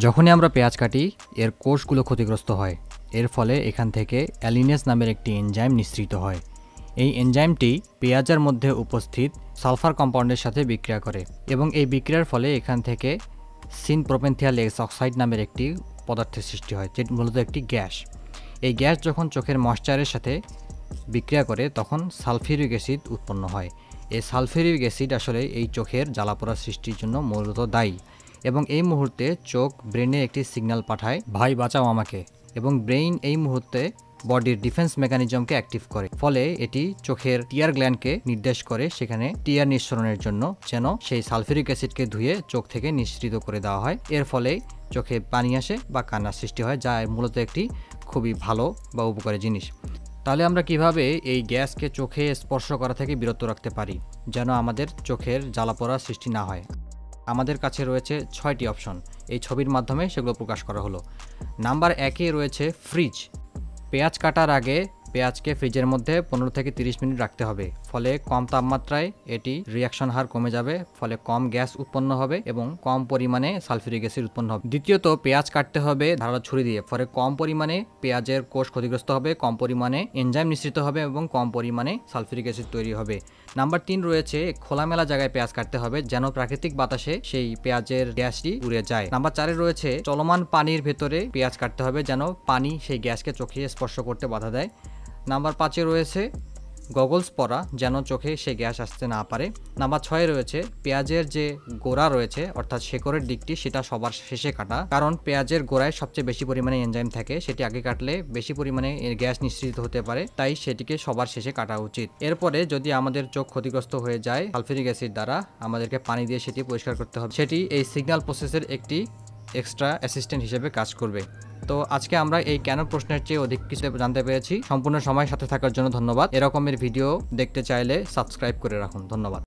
যখনই আমরা পেঁয়াজ কাটি এর কোষগুলো ক্ষতিগ্রস্ত হয়। এর ফলে এখান থেকে অ্যালিনেজ নামের একটি এনজাইম নিঃসৃত হয়। এই এনজাইমটি পেঁয়াজের মধ্যে উপস্থিত সালফার কম্পাউন্ডের সাথে বিক্রিয়া করে এবং এই বিক্রিয়ার ফলে এখান থেকে সিন-প্রোপেনথিয়াল এক্স অক্সাইড নামের একটি পদার্থের সৃষ্টি হয়, যেটি মূলত একটি গ্যাস। এই গ্যাস যখন চোখের ময়েশ্চারের সাথে বিক্রিয়া করে তখন সালফিউরিক অ্যাসিড উৎপন্ন হয়। এই সালফিউরিক অ্যাসিড আসলে এই চোখের জ্বালাপোড়া সৃষ্টির জন্য মূলত দায়ী এবং এই মুহূর্তে চোখ ব্রেনে একটি সিগন্যাল পাঠায়, ভাই বাঁচাও আমাকে, এবং ব্রেইন এই মুহূর্তে বডির ডিফেন্স মেকানিজমকে অ্যাক্টিভ করে। ফলে এটি চোখের টিয়ার গ্ল্যান্ডকে নির্দেশ করে সেখানে টিয়ার নিঃসরণের জন্য যেন সেই সালফিউরিক অ্যাসিডকে ধুয়ে চোখ থেকে নিঃসৃত করে দেওয়া হয়। এর ফলে চোখে পানি আসে বা কান্নার সৃষ্টি হয়, যা মূলত একটি খুবই ভালো বা উপকারী জিনিস। তাহলে আমরা কিভাবে এই গ্যাসকে চোখে স্পর্শ করা থেকে বিরত রাখতে পারি যেন আমাদের চোখের জ্বালাপোড়ার সৃষ্টি না হয়? আমাদের কাছে রয়েছে 6টি অপশন। এই ছবির মাধ্যমে সেগুলো প্রকাশ করা হলো। নাম্বার 1-এ রয়েছে ফ্রিজ। পেঁয়াজ কাটার আগে পেঁয়াজকে ফ্রিজের মধ্যে 15 থেকে 30 মিনিট রাখতে হবে। ফলে কম তাপমাত্রায় এটি রিয়াকশন হার কমে যাবে, ফলে কম গ্যাস উৎপন্ন হবে এবং কম পরিমাণে সালফিউরিক অ্যাসিড উৎপন্ন হবে। দ্বিতীয়ত, পেঁয়াজ কাটতে হবে ধারালো ছুরি দিয়ে। ফলে কম পরিমাণে পেঁয়াজের কোষ ক্ষতিগ্রস্ত হবে, কম পরিমাণে এনজাইম নিঃসৃত হবে এবং কম পরিমাণে সালফিউরিক অ্যাসিড তৈরি হবে। নাম্বার 3 রয়েছে খোলামেলা জায়গায় পেঁয়াজ কাটতে হবে যেন প্রাকৃতিক বাতাসে সেই পেঁয়াজের গ্যাসটি উড়ে যায়। নাম্বার 4-এ রয়েছে চলমান পানির ভেতরে পেঁয়াজ কাটতে হবে যেন পানি সেই গ্যাসকে চোখে স্পর্শ করতে বাধা দেয়। নাম্বার 5-এ রয়েছে গগলস পরা যেন চোখে সে গ্যাস আসতে না পারে। নাম্বার 6-এ রয়েছে পেঁয়াজের যে গোড়া রয়েছে অর্থাৎ শেকড়ের দিকটি সেটা সবার শেষে কাটা, কারণ পেঁয়াজের গোড়ায় সবচেয়ে বেশি পরিমাণে এনজাইম থাকে, সেটি আগে কাটলে বেশি পরিমাণে গ্যাস নিঃসৃত হতে পারে, তাই সেটিকে সবার শেষে কাটা উচিত। এরপরে যদি আমাদের চোখ ক্ষতিগ্রস্ত হয়ে যায় সালফিউরিক অ্যাসিড দ্বারা, আমাদেরকে পানি দিয়ে সেটি পরিষ্কার করতে হবে। সেটি এই সিগন্যাল প্রসেসের একটি এক্সট্রা অ্যাসিস্ট্যান্ট হিসেবে কাজ করবে। তো আজকে আমরা এই কেন প্রশ্নের চেয়ে অধিক কিছু জানতে পেরেছি। সম্পূর্ণ সময় সাথে থাকার জন্য ধন্যবাদ। এরকমের ভিডিও দেখতে চাইলে সাবস্ক্রাইব করে রাখুন। ধন্যবাদ।